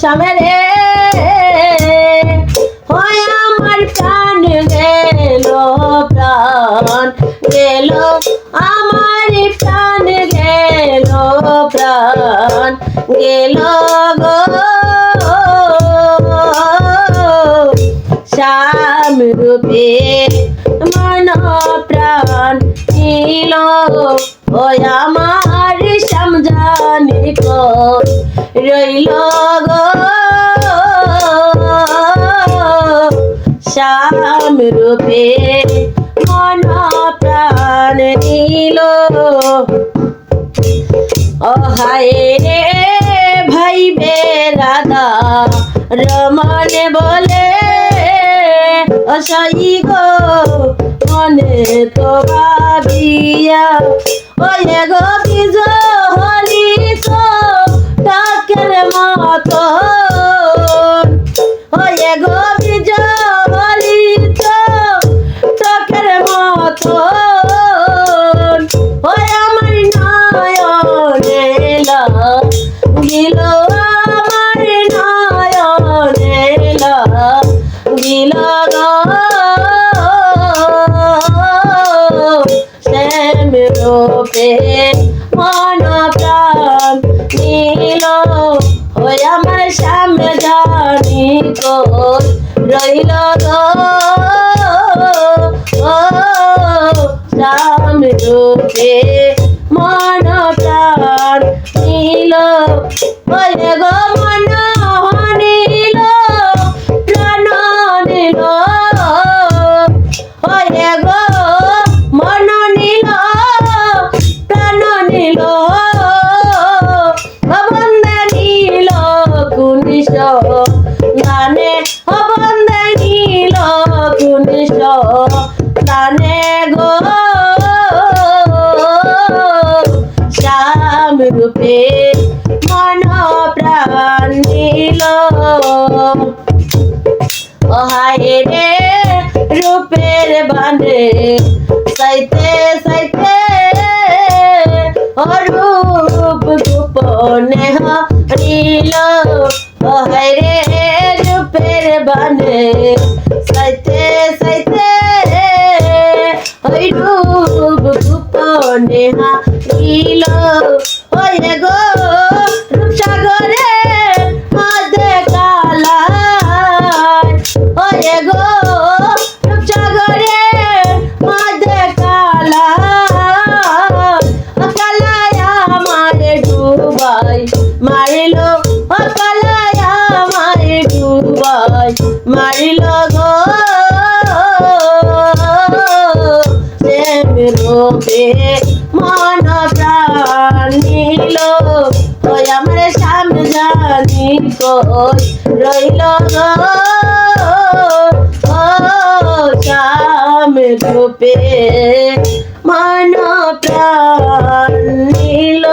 সামনে হয় আমার প্রাণ গেল, প্রাণ গেল, আমার প্রাণ গেল, প্রাণ গেল গো শ্যাম রূপে মন প্রাণ নীল, ওই আমার শ্যাম জানি রইল গো শ্যাম রূপে মন প্রাণ নীল। অহায় রে ভাই বেরাদা রমন বলে অসাই গো মনে তো ভাবিয়া, ওয়ে গো বিজ হলিস ডাকের মতো, ওয়ে গো বিজ হলিস ডাকের মতো, ওই আমার নয়নে গিল, আমার নয়নে গিল গো শ্যাম রূপে মন প্রাণ নীল, ওই আমার শ্যাম জানি রইল গো শ্যাম রূপে মন প্রাণ নীল, ওই গো মন নীল প্রাণ নীল, ওই গো মন নীল প্রাণ নীল, বন্দে নীল কুনিশ গানে, বন্দে নীল কুনিশ গানে গো শ্যাম রূপে মন প্রাণ নীল। অহায় রে রূপের বানে সাইতে সাইতে অরূপ গোপনে হরিল, অহায় রে রূপের বানে সাইতে সাইতে ওই রূপ গোপনে হরিল, ওই গো রূপসাগরে মধ্যে কালায়, ওই গো রূপসাগরে মধ্যে কালায়, কালায় আমার ডুবাই মারিল, কালায় আমার ডুবাই মারিল গো শ্যাম রূপে মন প্রাণ নীল, ওই আমার শ্যাম জানি রইল গো শ্যাম রূপে মন প্রাণ নীল।